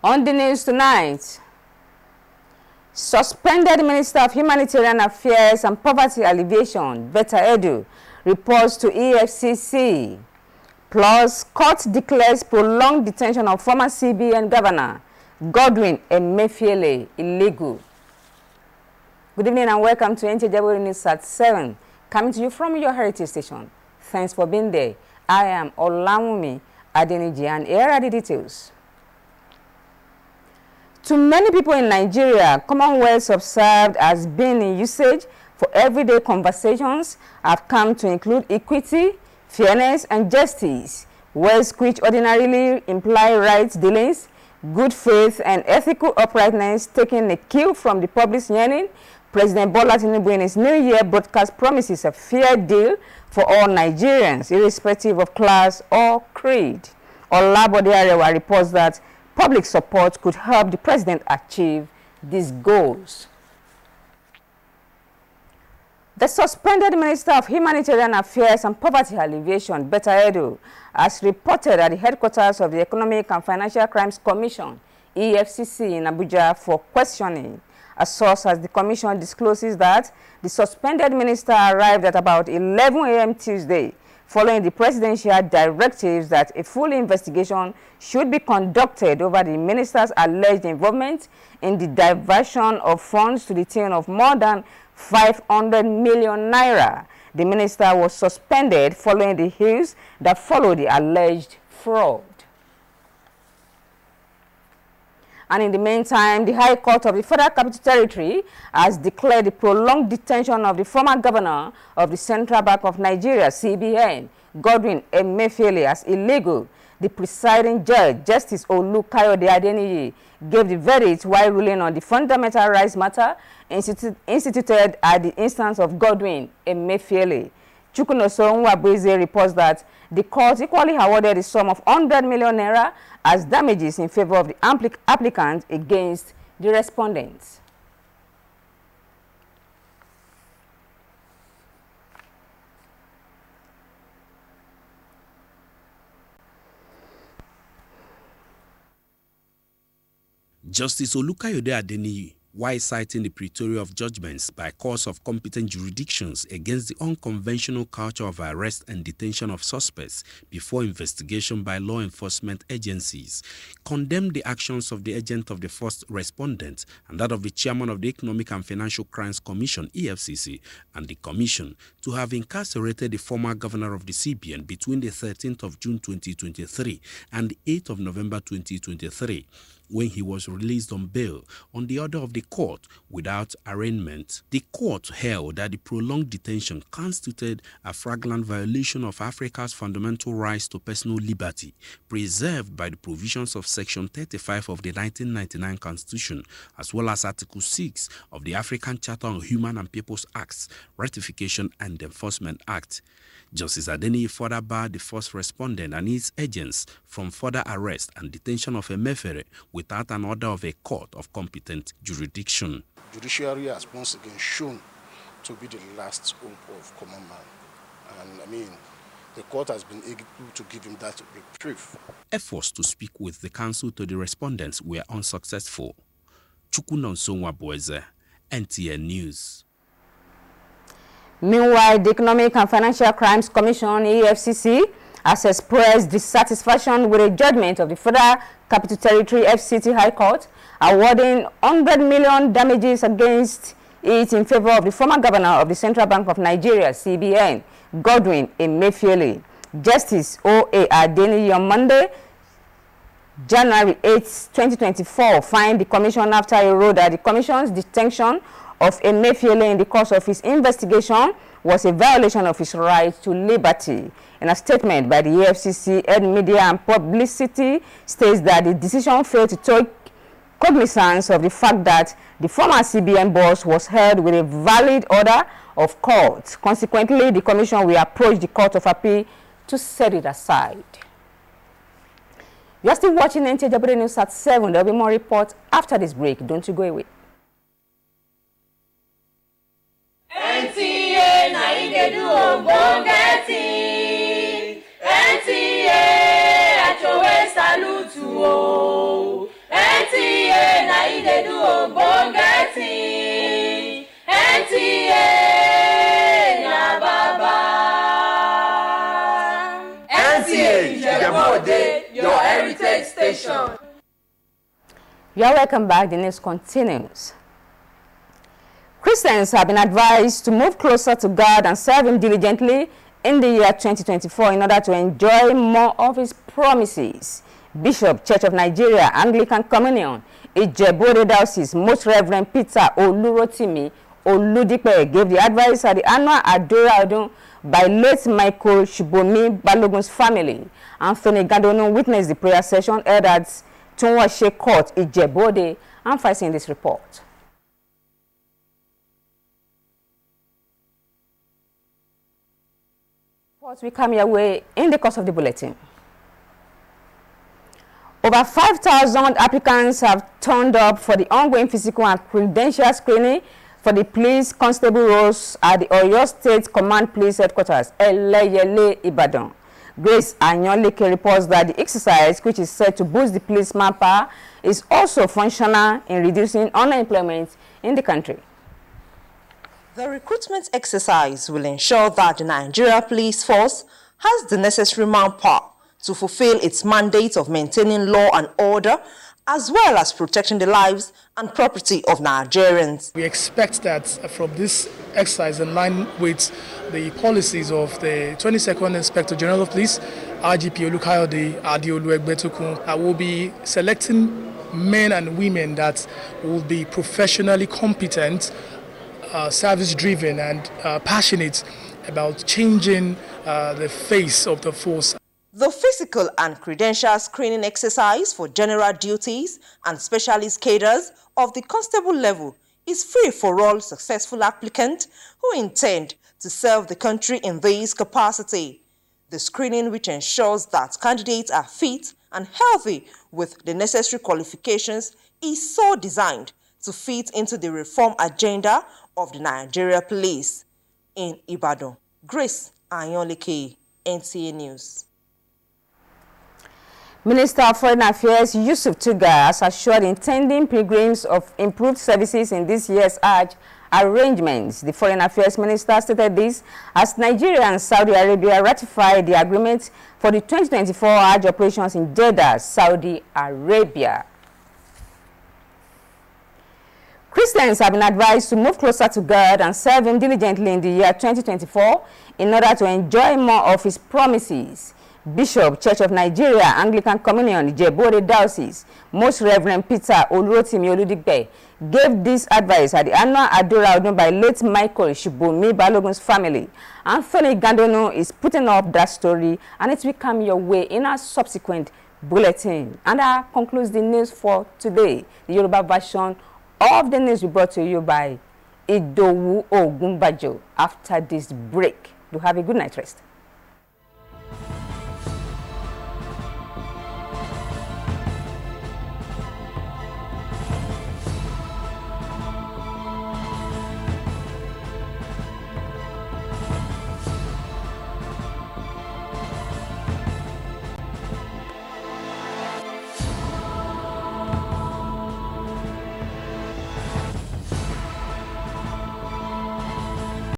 On the news tonight, suspended Minister of Humanitarian Affairs and Poverty Alleviation, Betta Edu, reports to EFCC. Plus, court declares prolonged detention of former CBN Governor Godwin Emefiele illegal. Good evening and welcome to NTA Ijebu News at 7, coming to you from your heritage station. Thanks for being there. I am Olamumi Adeniji, and here are the details. To many people in Nigeria, Commonwealth observed as being in usage for everyday conversations have come to include equity, fairness, and justice, words which ordinarily imply rights dealings, good faith, and ethical uprightness, taking a cue from the public's yearning. President Bola Tinubu in his New Year broadcast promises a fair deal for all Nigerians, irrespective of class or creed. Olabode Arewa reports that public support could help the president achieve these goals. The suspended Minister of Humanitarian Affairs and Poverty Alleviation, Betta Edu, has reported at the headquarters of the Economic and Financial Crimes Commission, EFCC, in Abuja for questioning. A source as the commission discloses that the suspended minister arrived at about 11 a.m. Tuesday, following the presidential directives that a full investigation should be conducted over the minister's alleged involvement in the diversion of funds to the tune of more than 500 million naira. The minister was suspended following the hearings that followed the alleged fraud. And in the meantime, the High Court of the Federal Capital Territory has declared the prolonged detention of the former governor of the Central Bank of Nigeria, CBN, Godwin Emefiele, as illegal. The presiding judge, Justice Olukayode Adeniyi, gave the verdict while ruling on the fundamental rights matter instituted at the instance of Godwin Emefiele. Chukwunoso Nwabueze reports that the court equally awarded the sum of 100 million naira as damages in favor of the applicant against the respondents. Justice Olukayode Adeniyi, while citing the plethora of judgments by courts of competent jurisdictions against the unconventional culture of arrest and detention of suspects before investigation by law enforcement agencies, condemned the actions of the agent of the first respondent and that of the chairman of the Economic and Financial Crimes Commission, EFCC, and the commission to have incarcerated the former governor of the CBN between the 13th of June 2023 and the 8th of November 2023. When he was released on bail on the order of the court without arraignment. The court held that the prolonged detention constituted a flagrant violation of Africa's fundamental rights to personal liberty, preserved by the provisions of Section 35 of the 1999 Constitution, as well as Article 6 of the African Charter on Human and People's Acts, Ratification and Enforcement Act. Justice Adeniyi further barred the first respondent and his agents from further arrest and detention of Emefiele without an order of a court of competent jurisdiction. Judiciary has once again shown to be the last hope of common man. And I mean, the court has been able to give him that reprieve. Efforts to speak with the counsel to the respondents were unsuccessful. Chukwunoso Nwabueze, NTA News. Meanwhile, the Economic and Financial Crimes Commission, EFCC, has expressed dissatisfaction with a judgment of the Federal Capital Territory FCT High Court, awarding 100 million damages against it in favor of the former governor of the Central Bank of Nigeria, CBN, Godwin Emefiele. Justice O.A. Adeniyi on Monday, January 8, 2024, fined the commission after he wrote that the commission's detention of Emefiele in the course of his investigation was a violation of his right to liberty. In a statement by the EFCC, Head Media and Publicity states that the decision failed to take cognizance of the fact that the former CBN boss was held with a valid order of court. Consequently, the commission will approach the Court of Appeal to set it aside. You are still watching NTA Ijebu News at 7. There will be more reports after this break. Don't you go away. NTA Ijebu NTA salute. NTA na Ijebu ogbonge thing. NTA na baba. NTA Ijebu, your heritage station. You are welcome back. The news continues. Christians have been advised to move closer to God and serve Him diligently in the year 2024 in order to enjoy more of His promises. Bishop, Church of Nigeria, Anglican Communion, Ijebu Diocese, Most Reverend Peter Olurotimi Oludipe gave the advice at the annual Adora Odun by late Michael Shibomi Balogun's family. Anthony Gandonu witnessed the prayer session held at Tunwashe Court, Ijebu. I'm facing this report. What we come your way in the course of the bulletin. Over 5,000 applicants have turned up for the ongoing physical and credential screening for the police constable roles at the Oyo State Command Police Headquarters, Eleyele, Ibadan. Grace Anyolike reports that the exercise, which is said to boost the police manpower, is also functional in reducing unemployment in the country. The recruitment exercise will ensure that the Nigeria Police Force has the necessary manpower to fulfill its mandate of maintaining law and order, as well as protecting the lives and property of Nigerians. We expect that from this exercise, in line with the policies of the 22nd Inspector General of Police, IGP Olukayode Adeolu Egbetukun, will be selecting men and women that will be professionally competent, service-driven and passionate about changing the face of the force. The physical and credential screening exercise for general duties and specialist cadres of the constable level is free for all successful applicants who intend to serve the country in this capacity. The screening, which ensures that candidates are fit and healthy with the necessary qualifications, is so designed to fit into the reform agenda of the Nigeria Police. In Ibadan, Grace Anyolike, NTA News. Minister of Foreign Affairs Yusuf Tuga has assured intending pilgrims of improved services in this year's Hajj arrangements. The Foreign Affairs Minister stated this as Nigeria and Saudi Arabia ratified the agreement for the 2024 Hajj operations in Jeddah, Saudi Arabia. Christians have been advised to move closer to God and serve Him diligently in the year 2024 in order to enjoy more of His promises. Bishop, Church of Nigeria, Anglican Communion, Ijebu Diocese, Most Reverend Peter Olurotimi Oludipe gave this advice at the annual Adora Odun by late Michael Shibomi Balogun's family. Anthony Gandonu is putting up that story, and it will come your way in our subsequent bulletin. And that concludes the news for today. The Yoruba version of the news we brought to you by Idowu Ogunbajo. After this break, do have a good night rest.